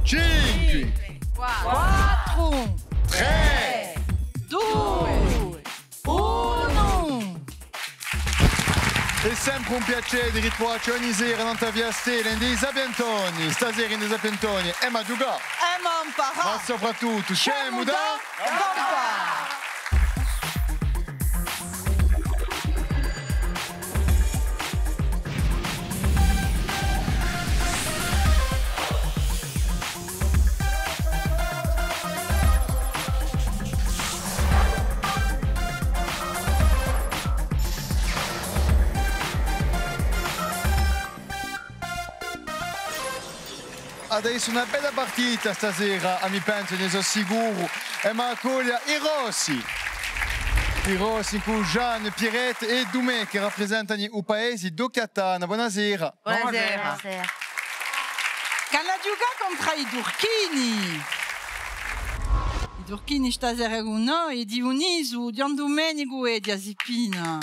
5, 4, 3, 2, 1. È sempre un piacere di ritrovarci ogni sera in via Stella in dei Zapiantoni. Stasera in dei Zapiantoni è Magiuga. Ma soprattutto scemo da Pompa. Adesso una bella partita stasera, mi penso, ne sono sicuro. E Marcoglia i Rossi. I Rossi con Gian, Pierrette e Dumè che rappresentano il paese di Catania. Buonasera. Buonasera. Canna giocare contro i turchini. I turchini stasera con noi, di Unisu, di Domenico e di Asipina.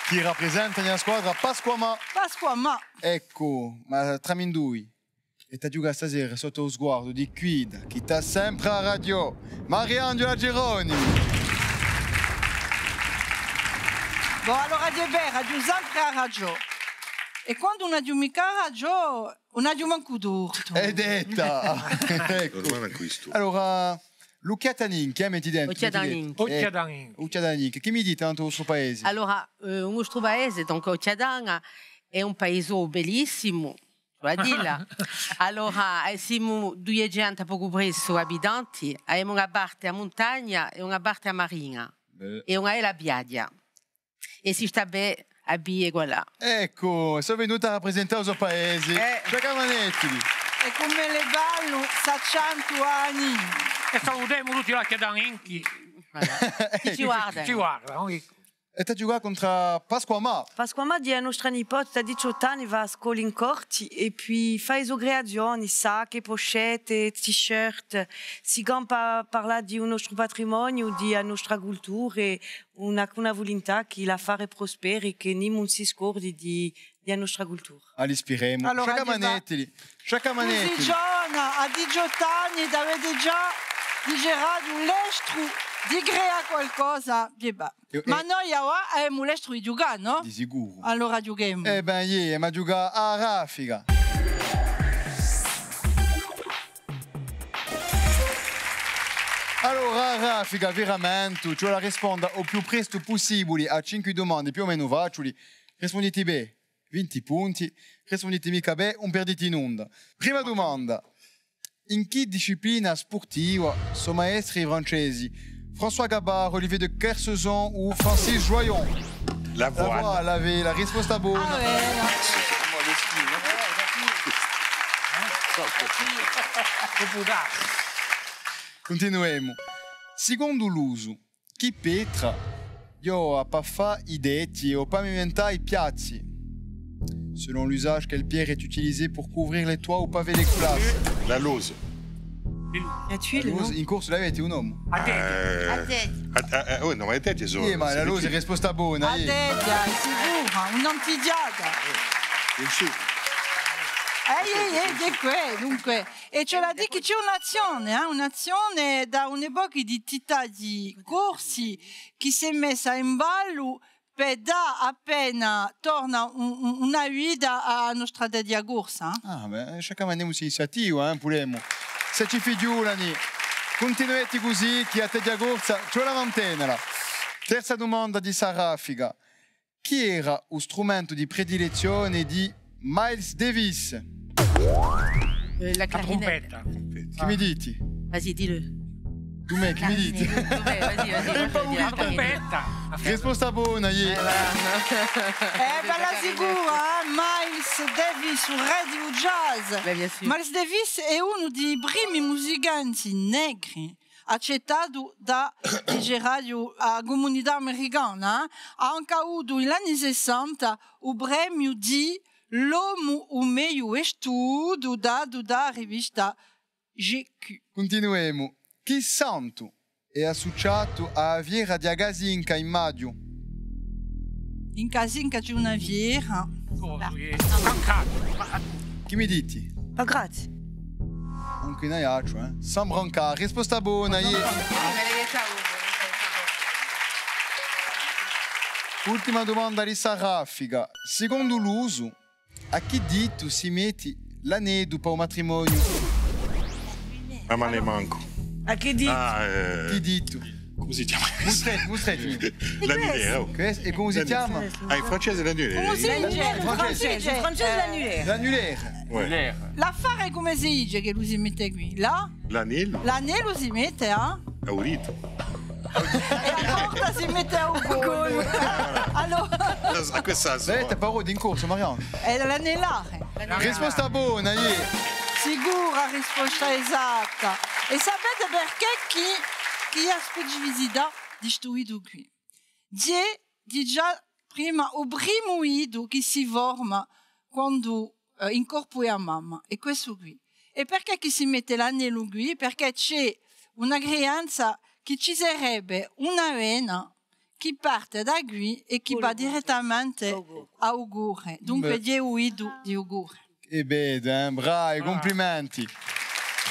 Chi rappresenta la squadra Pasquama. Pasquama. Ecco, ma tramindui. E ti gioca stasera sotto lo sguardo di Guida, che sta sempre a radio, Mariangela Geronimi. Bon, allora è vero, radio sempre a radio. E quando una di mica a radio, una di manco d'urto. È detta. Ecco. Allora, Lucchiatanin, chi è metti dentro? Lucchiatanin, che mi dite tanto il suo paese? Allora, il nostro paese, donc Occhiadana, è un paese bellissimo, a dire. Allora, siamo 200 poco presso abitanti, abbiamo una parte a montagna e una parte a marina, e una è la Biadia. E si sta bene a Bie, voilà. Ecco, sono venuta a rappresentare il suo paese. Giacamanetti. E come le ballo, sa 100 anni. E salutiamo tutti gli acchiadanchi. Chi ci guarda? Ci guarda. E ti gioca contro Pasquama. Pasquama di nostra nipote da 18 anni va a scuola in corti e poi fa le gradazioni, sacche, pochette, t-shirt. Si campa parla di un nostro patrimonio, di la nostra cultura e una volontà che la fare prosperi, che non si scordi di la nostra cultura. All'ispiremo. Allora, Giacamanetti. Così Giona, a 18 anni, avete già digerato un lestro di crea qualcosa. Ma noi abbiamo l'estro di giocare, no? Di sicuro. Allora giochiamo. Eh ben, ma gioca a raffica. Allora, raffica, veramente, cioè la risponda il più presto possibile a 5 domande, più o meno facili. Rispondete bene, 20 punti. Rispondete mica bene, un perdite in onda. Prima domanda. In che disciplina sportiva sono maestri francesi? François Gabard, Olivier de Kersauzon ou Francis Joyon? La voile. La risposta buona. Continuiamo. Secondo l'uso, chi petra? Io a pas fa i detti o pas inventare i piazzi. Selon l'usage, quelle pierre est utilisée pour couvrir les toits ou paver les classes? La lose. La tuile, no? In corso l'avete un uomo? A te. Oh, no, ma le tette sono... Ma la lose è risposta buona. A te, è sicura, un'antidiata. Dunque, e ce l'ha detto che c'è un'azione da un'epoca di tità di corsi che si è messa in ballo per dare appena torna una guida a nostra dia corsa. Ah, beh, cercamo si iniziativa, pulemo. Se ci figliulani, continuate così, che a te dia corsa, ce la mantenela. Terza domanda di Saraffiga. Chi era lo strumento di predilezione di Miles Davis? La trompetta. Che mi diti? Vas-y, dis-le. Tu me, che mi diti? Vas-y. La trompetta. Risposta buona, Bella sicura, Miles Davis su Radio Jazz. Bien sûr. Miles Davis è uno dei primi musicanti negri accettato da radio a comunità americana. Ha anche avuto negli anni 60 il premio di l'uomo o meglio studio da rivista GQ. Continuiamo. Chi santo è associato a Viera di Agasinca in Maggio? In Casinca c'è una viera. Stancato. Chi mi diti? Ma grazie. Un chinaiaccio, eh? San Branca, risposta buona. Ultima domanda di Raffiga. Secondo l'uso, a che dito si mette l'anello per un matrimonio? Ma ne manco. A che dito? Che dito? Come si chiama? Mustretti. L'annulaire. E come si chiama? In francese l'annulaire. Come si dice? Francese l'annulaire. L'annulaire. Ouais. L'affare come si dice che lui si mette qui? Là? L'anello? L'anello si mette a? A udito. E la porta si mette a un gol. Allora, A questa Avete parole in corso, Mariano? è l'anellare. Risposta buona, Sicura risposta esatta. E sapete perché chi ha specificità di questo ido qui? Di già prima il primo ido che si forma quando incorpora a mamma, è questo qui. E perché che si mette l'anello qui? Perché c'è una creanza che ci sarebbe una vena che parte da qui e che va direttamente a augure. Dunque è un ido di augure. E bene, bravi, complimenti.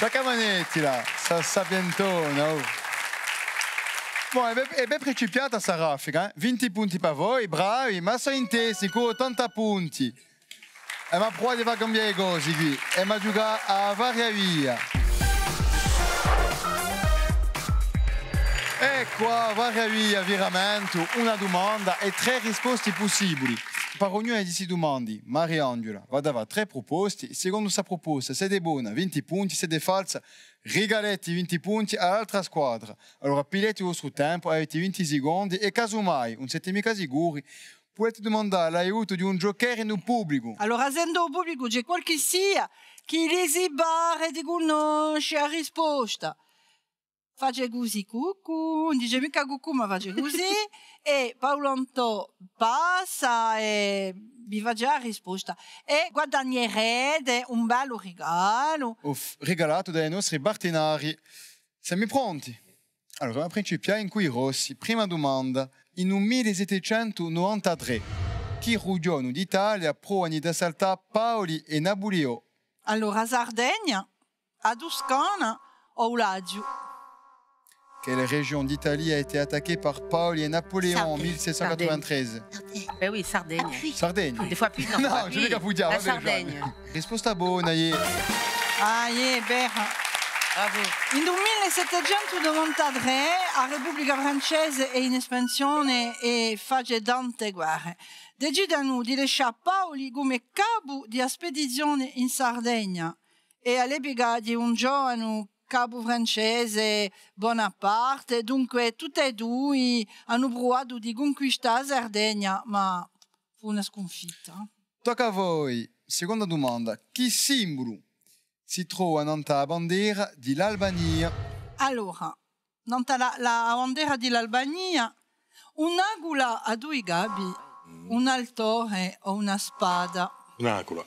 La cavanetti là, sapientona. Oh. Bon, è ben principiata sta raffica, 20 punti per voi, bravi, ma sono intesi con 80 punti. E ma poi va cambiare le cose qui, e ma giocare a varia via. Ecco, a varia via, veramente, una domanda e 3 risposte possibili. Per ognuna di queste domande, Mariangela va dare 3 proposte. Secondo sa proposta, se è buona, 20 punti, se è falsa, regaletti 20 punti all'altra squadra. Allora, pilete il vostro tempo, avete 20 secondi e casomai, non siete mica sicuri, potete domandare l'aiuto di un joker nel pubblico. Allora, essendo il pubblico c'è qualche sia che l'esibare di conosce la risposta. Faccia così, cucù, non dice mica cucù, ma faccia così. E Paolo Antò passa e vi fa già la risposta. E guadagnerete un bello regalo. Regalato dai nostri partenari. Siamo pronti? Allora, a principiare in cui Rossi. Prima domanda. In un 1793, chi rugione d'Italia provano di assaltare Paoli e Napoleone? Allora, Sardegna, a Toscana o Lazio? Quelle région d'Italie a été attaquée par Paoli et Napoléon en 1793? Ben oui, Sardaigne. Sardaigne. Des fois plus, non. No, je mica pudiamo. La Sardaigne. Risposta buona, Ah, beh. Bravo. In 1793 la Repubblica Francese è in espansione e fa tante guerre. Decidono di lasciare Paoli come capo di spedizione in Sardegna e all'epoca di un giovane capo francese Bonaparte, dunque tutti e due hanno provato di conquistare Sardegna, ma fu una sconfitta. Tocca a voi. Seconda domanda. Che simbolo si trova nella bandiera dell'Albania? Allora, la bandiera dell'Albania, un'agola a 2 gabi, un altore o una spada. Un'agola.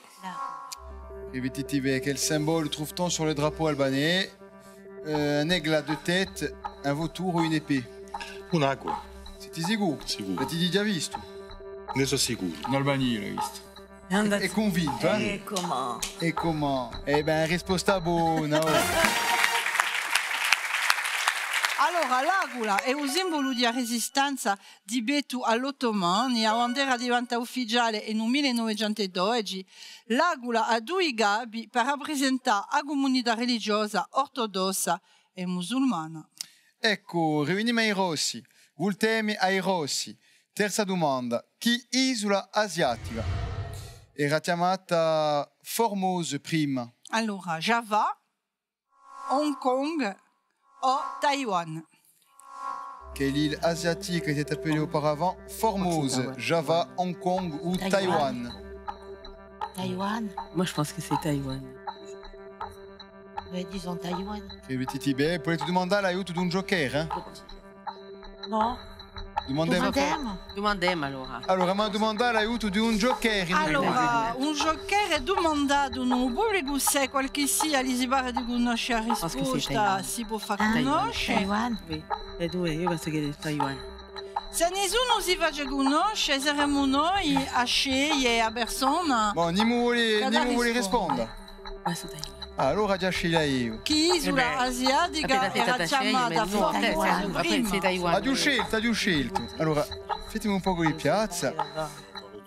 Répétitive, quel symbole trouve-t-on sur le drapeau albanais? Un aigle à 2 têtes, un vautour ou une épée? Un'agola. Siete sicuro? Sicuro. L'avete già visto? Ne sono sicuro. In Albania l'hai visto. È convinto, eh? E come? E come? Eh ben, risposta buona. Oh. Allora, l'agola è un simbolo di resistenza di Betu all'Ottomani, la bandiera diventa ufficiale nel 1912. L'agola ha 2 gabi per rappresentare la comunità religiosa ortodossa e musulmana. Ecco, riuniamo ai rossi. Ultimi ai rossi. Terza domanda. Che isola asiatica era chiamata Formose prima? Allora, Java, Hong Kong o Taiwan? Quelle île asiatique était appelée auparavant Formose, Java, Hong Kong ou Taïwan? Taïwan. Moi, je pense que c'est Taïwan. Ouais, disons Taïwan. Ripetiti bene, potete domandare l'aiuto di un joker, eh? No. Domandiamo. Domandiamo allora. Allora, ma domandare l'aiuto di un joker. Allora, un joker è domandato nel pubblico se qualche sia li si pare di conoscere la risposta, si può far conoscere. Taiwan. Oui. Le 2, io penso che è Taiwan. Se nessuno si face conoscere, saremo noi a scegliere a persona. Bon, ni mu vuole rispondere. Allora già sceglia io. Che isola asiatica era chiamata Formosa? Ha già scelto. Allora, fatemi un po' di piazza.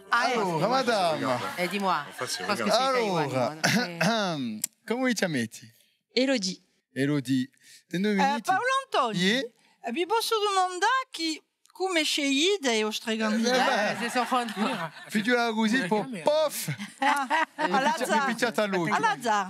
Allora, madame. Dis-moi. Facile, Parce que regarde. c'est Allora, taïwanais. come ti metti? Elodie. Elodie. Te due minuti. Paolo Antonio, Ie? vi posso domandare come scegli dei vostri candidati? C'est son fond. Figliola così, poi pof! Mi All'azzar. picciata all'ultimo. All'azzar.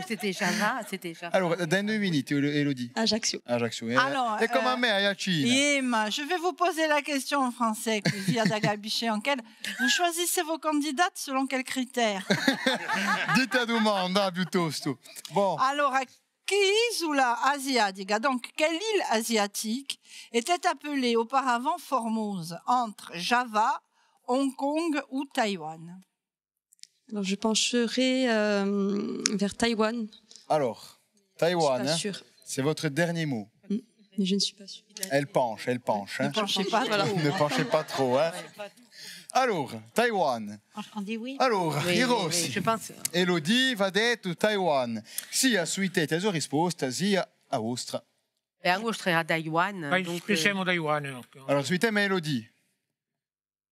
C'était Java, c'était Java. Allora, dai 2 minuti, Elodie. Ajaccio. Ajaccio. Alors, è come a me, a Yacine. Yema, je vais vous poser la question en français, via Dagabichet, en quel... Vous choisissez vos candidates selon quels critères? Dite la domanda, piuttosto. Bon. Alors, che isola asiatica, donc quelle île asiatique, était appelée auparavant Formose, entre Java, Hong Kong ou Taïwan? Alors, je pencherai vers Taïwan. Alors, Taïwan, Je suis pas hein, sûre. c'est votre dernier mot. Mais je ne suis pas sûre. Elle penche. Hein. Ne penchez pas trop. Ne penchez pas trop. Hein. Alors, Taïwan. On dit oui. Allora, Oui, Hiroshi. je pense. Elodie va detto Taiwan. Sia sui te la sua risposta, sia a vostra. Et en gros, je serai à Taïwan. Donc, Qui siamo da Iwan. Allora, sui te ma Elodie.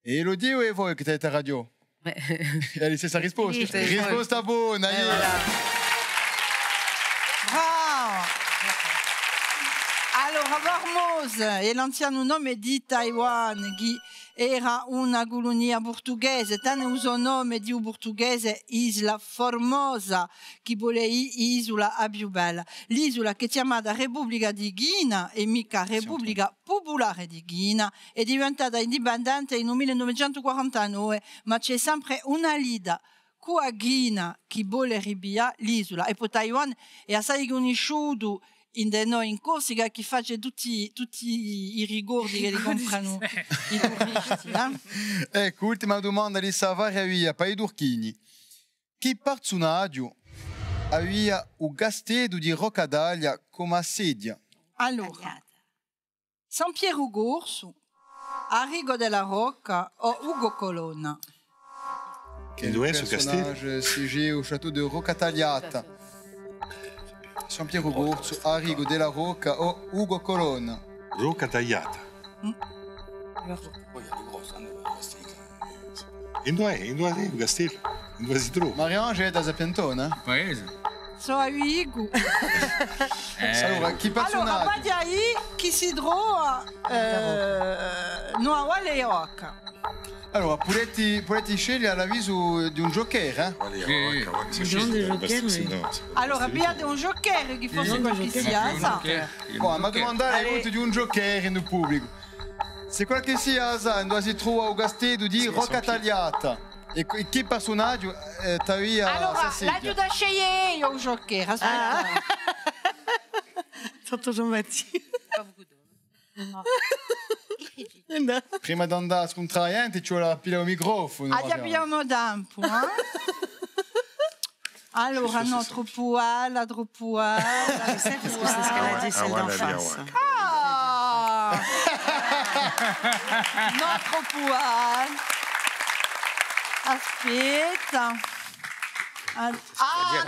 Elodie o è voi che siete a radio? È la stessa risposta. Sì, sì. Risposta buona. Yeah. Bravo! Allora, Formose è l'anziano nome di Taiwan, che era una colonia portoghese, tanto uso il nome di un portoghese Isla Formosa, che vuole isola a più bella. L'isola che è chiamata Repubblica di Guinea e mica Repubblica Popolare di Guinea è diventata indipendente nel 1949, ma c'è sempre una lida con la Guinea che vuole ribia l'isola. E poi Taiwan è assai conosciuto in Corsica che fa tutti i rigordi che li comprano i turisti. Ecco, ultima domanda di Savaria via, per i turchini. Che personaggio aveva un castello di Roccadaglia come sedia? Allora, San Piero Gorso, Arrigo della Rocca o Ugo Colonna? Che Dove è sto personnage siégé au château de Roccatagliata? San Piero Gorso, Arrigo della Rocca o Ugo Colonna? Rocca tagliata. In dove è? In dove è il castello? In dove si trova? Marie-Ange è da Zapiantone? Paese. So a Ugo. Allora, chi Allora, personaggio? Badiai che si trova no a Wale Rocca. Allora, potresti scegliere l'avviso di un joker, eh? Allora, abbiate un joker che fosse qualche sia, sa. Buon, ma domandare aiuto di un joker nel pubblico. Se qualche sia sa, dove si trova un castello di Roccatagliata. E che personaggio t'aveva Allora, sa sedia? l'aiuto a scegliere io un joker, aspetta. Tonton Jean-Baptiste. Prima di andare a scontrare, ci vuole pila il microfono. Ah, abbiamo tempo, eh? Allora, notre poil, notre poil. Parce que c'est ce qu'elle a dit, celle d'en face. Ah! Notre poil. Aspetta. Ah,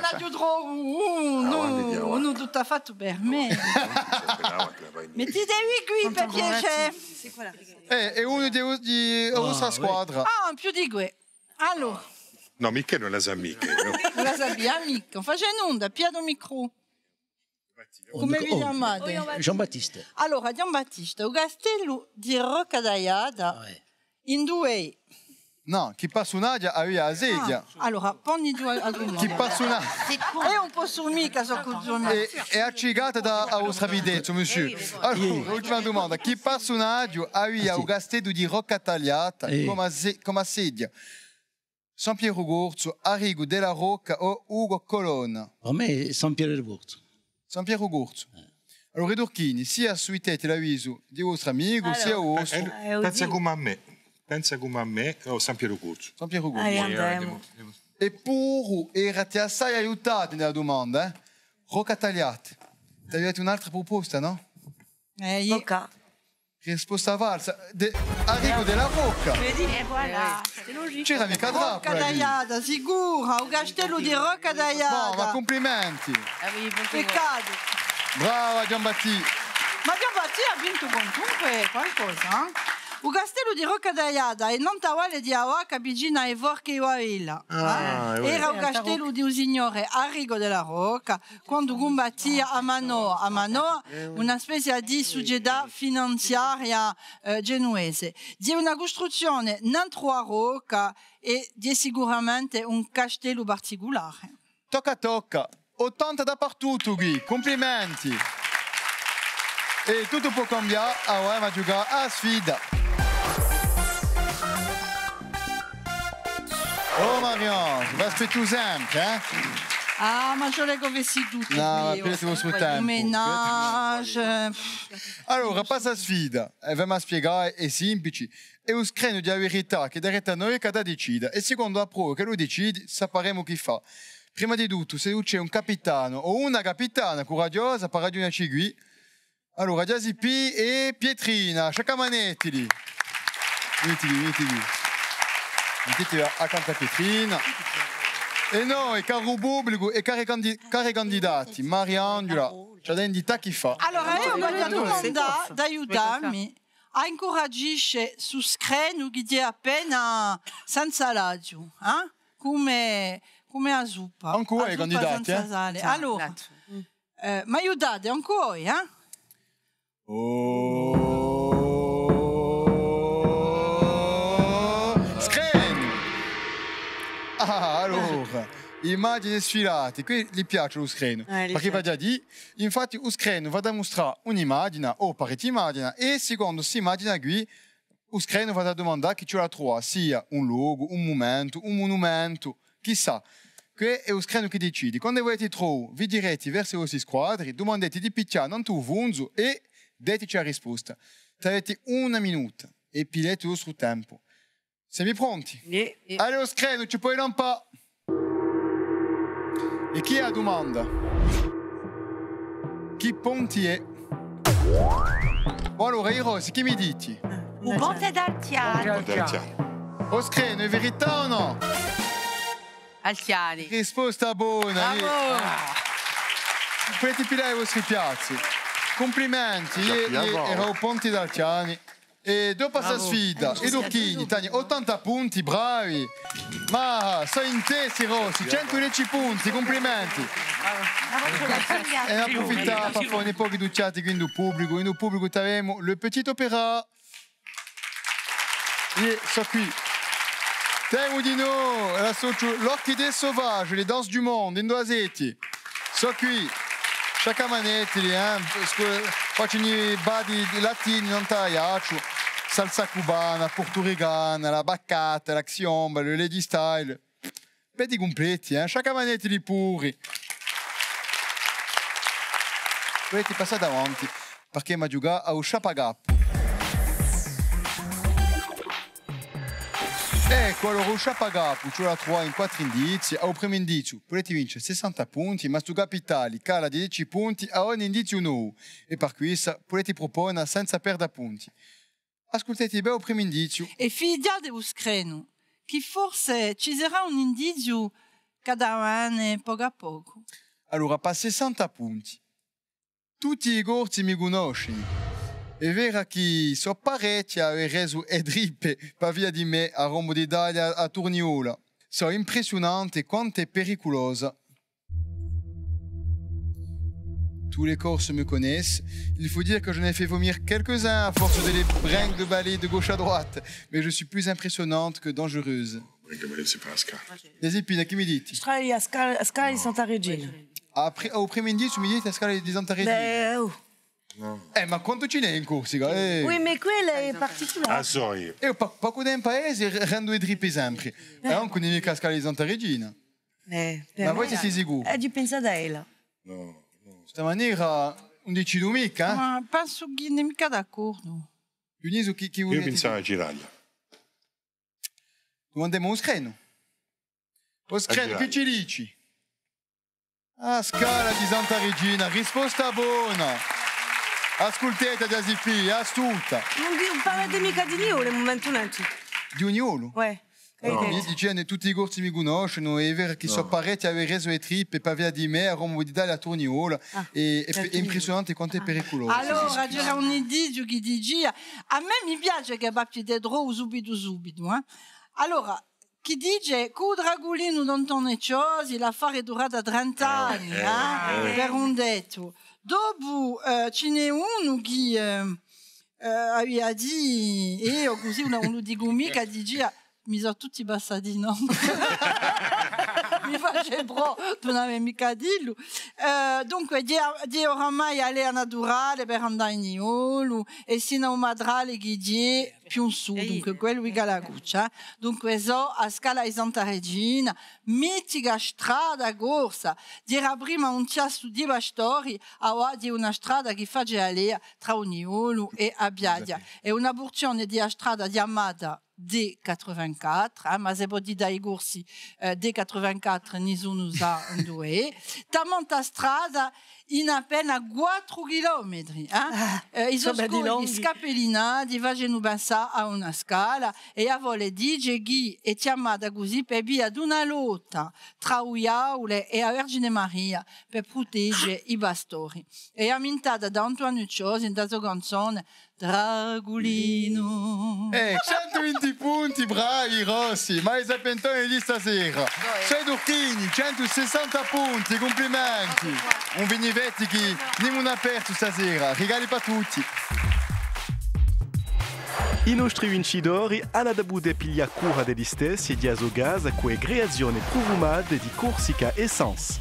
Nadio Drogo, uno tutto fatto per me. Mettetevi qui per piacere. C'est quoi la règle? È uno di vostra squadra. Ah, più di que. Allora, No, mica non la sa mica. No? la sappiamo mica. Facendo onda, piano micro. Come vi chiamate? Jean-Baptiste. Allora, Giambattista, il castello di Roccadaiata in due. No, chi personaggio aveva la sedia. Allora, poni due al Chi personaggio È un po' sul mica, so che è accicata da vostra videzza, monsieur. Allora, ultima domanda. Chi personaggio aveva un castello di Roccatagliata come sedia? San Piero Gorzo, Arrigo della Rocca o Ugo Colonna? Per me è San Piero del Borzo. San Piero Gorzo. Allora, i turchini, sia sui te l'avviso di vostro amico, sia vostro. Pensa come a me. Pensa come a me. Oh, San Piero Curcio. San Piero Gorzo. Andiamo. Eppure erati assai aiutati nella domanda, eh? Roccatagliate. Ti avete un'altra proposta, no? Rocca. Risposta valsa. Arrigo della Rocca. Vedi? E voilà. C'era mica Rocca Dracula. lì. d'Aiada, sicura, un castello di Rocca No, ma d'Aiada. complimenti. Avevi punto Peccato. Brava Giambatti. Ma Giambatti ha vinto comunque qualcosa, eh? Un castello di Rocca d'Aiada e non tawale di Awaka Bigina e Vorche Iwaila. Era un castello di un signore Arrigo della Rocca, quando combattia a Manoa, una specie di società finanziaria genuese. Di una costruzione non troppo rocca e di sicuramente un castello particolare. Tocca. 80 dappertutto qui. Complimenti. E tutto può cambiare. Ah, ma giocare a sfida. Oh Marion, va aspettar sempre, eh? Ah, ma je l'ai conversi tutti. No, appena ti vuoi sfruttare un po'. Menage. Allora, passa la sfida. Vamos a spiegare, è semplice. È un screno di verità che diretta a noi che da decide. E secondo la prova che lui decide, sapremo chi fa. Prima di tutto, se c'è un capitano o una capitana coraggiosa per raggiungerci qui, allora, Giasi P e Pietrina, Sciacamanetti lì. Mettiti lì. Mettiti accanto a Pietrina. E noi, caro pubblico e cari candidati, Mariangela, c'è l'entità chi fa. Allora, io voglio domandare di aiutarmi a incoraggisce su screno che dia appena senza laggio, eh? Come a zuppa. Ancora i candidati, senza sale. Allora, mi aiutate ancora, eh? Screno! Ah, allora, immagini sfilate. Qui gli piace lo screno. Perché va già di, infatti, lo screno va a mostrare un'immagine o parecchie immagini e secondo questa immagine qui, lo screno va a domandare chi ce la trova, sia un logo, un momento, un monumento, chissà. Qui è lo screno che decide. Quando volete trovare, vi direte verso i vostri squadri, domandate di picchiare non tu vunzo e dateci la risposta. Avete una minuta e pilete il vostro tempo. Siamo pronti? Allora, lo screno, ci puoi lampare. E chi ha la domanda? Chi ponti è? Allora, i rossi, chi mi dici? Un ponte d'Altiani. Lo screno, è verità o no? Altiani. Risposta buona. Bravo. Potete pilare i vostri piazzi. Complimenti, era un Ponti d'Altiani. E dopo questa sfida, i Durchini, Tania, 80 punti, bravi. Ma sei in testi rossi, 110 punti, complimenti. E approfittare per fare un po' di ducciati qui in pubblico. In pubblico avremo le petit opéra. E so qui. Temo di noi, l'orchidée sauvage, les danses du monde, in Doisetti. So qui. Sciacamanetti lì, facciano i badi latini, non tagliaccio, salsa cubana, portorigana, la baccata, la xiomba, le lady style. Peti completi, Sciacamanetti lì puri. Potete passare davanti, perché mi ha giocato a un sciapagappo. Ecco, allora un sciapagappo, ce la trova in 4 indizi. Al primo indizio potete vincere 60 punti, ma su capitali cala di 10 punti a ogni indizio nuovo. E per questo potete proporre senza perdere punti. Ascoltate bene il primo indizio. E figliate lo screno, che forse ci sarà un indizio cada anno, poco a poco. Allora, per 60 punti, tutti i gorzi mi conoscono. È vero che so parecchi a aver reso e drippe per via di me a Rombo d'Italia a Tourniola. So impressionante quanto è pericolosa. Tous les Corses me connaissent. Il faut dire que j'en ai fait vomir quelques-uns à force de les brinques de balai de gauche à droite. Mais je suis plus impressionnante que dangereuse. Les épines, chi mi dite? A Scala di Santa Regina. Après, au primo indizio mi dite a Scala di Santa Regina. Ma quanto ce n'è in Corsica? Oui, mais quella è particolare. Io poco da un paese rendo i drippe sempre. E anche non mica a Scala di Santa Regina. Ma voi siete sicuri? È di pensare a ella. Questa maniera non decido mica, Ma penso che non è mica d'accordo. Dionisio, chi vuole? Io pensavo a Giraglia. Domandiamo un screno. Lo screno, chi ci dici? A Scala di Santa Regina, risposta buona. Ascoltate da Zipi, astuta. Non parate mica di Niolo, nel momento neanche. Di Uniolo? Ouais. Mi dice tutti i corsi mi conoscono, è vero che sono parecchi a aver reso le trippe per via di me a Roma di Italia a Torniolo. È impressionante quanto è pericoloso. Allora, c'era un'idea che dice, a me mi piace che abbia dentro subito. Allora, chi dice che il dragolino non torna cose, l'affare è durata 30 anni, per un detto. Dopo ce n'è uno che aveva detto, e io così non lo dico mica, dice, mi sono tutti passati, no? Mi face pro, non avevo mica dillo. Dunque, di oramai all'era naturale per andare in Niolo e sino a un madrale che di più in su, dunque quello che ha la cuccia. Dunque, so a scala di Santa Regina, mitica strada corsa. Era prima un ciasso di bastori, ora di una strada che fa all'era tra Niolo e Abbiadia. È una porzione di strada chiamata D84, ma se può dire dai corsi D84 nessuno sa dove. Tamanta strada in appena 4 chilometri. I scogli scapellinati facendo pensare a una scala e a voler dire che è chiamata così per via di una lotta tra Iaule e la Vergine Maria per proteggere i pastori. È ambientata da Antonio Ciosi in sua canzone Dragolino. 120 punti, bravi Rossi, ma i sapentoni di stasera. Sei Durchini, 160 punti, complimenti. Un Vinivetti che non ha perso stasera, regali per tutti. I nostri vincitori hanno dovuto pigliare cura degli stessi e di Azogaz con creazione profumata di Corsica Essence.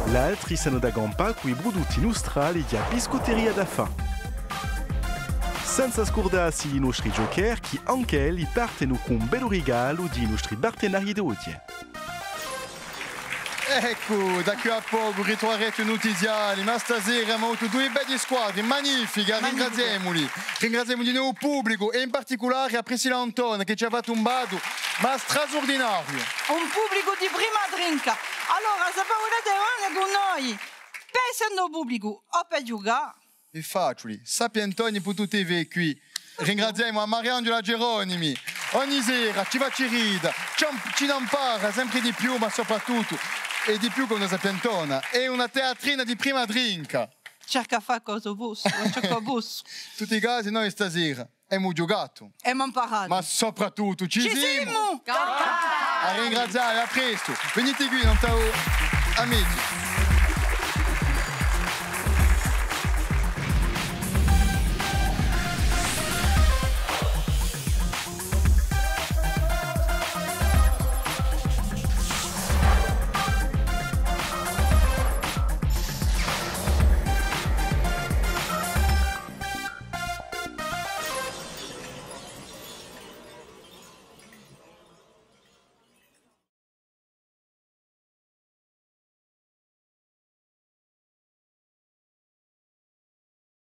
L'altri sono da gampa con i prodotti nostrali di biscotteria da fa. Senza scordarsi i nostri joker che anche li partono con un bel regalo di nostri partenari d'oggi. Ecco, da qui a poco ritroverete notiziali, ma stasera abbiamo avuto due belle squadre magnifiche, ringraziamoli di nuovo pubblico e in particolare a Priscilla Anton che ci ha fatto un bado, ma straordinario. Un pubblico di prima drinka. Allora, se volete venire con noi, pensando pubblico o per giocare. È facile, Sapientoni per tutti qui. Ringraziamo a Mariangela Geronimi. Ogni sera ci fa ci rida, ci impara sempre di più, ma soprattutto e di più con una sapientona. È una teatrina di prima drinka. Cerca fare cosa vuoi, Tutti i casi noi stasera abbiamo giocato. E abbiamo imparato. Ma soprattutto ci siamo. A ringraziare, a presto. Venite qui, non stavo amici.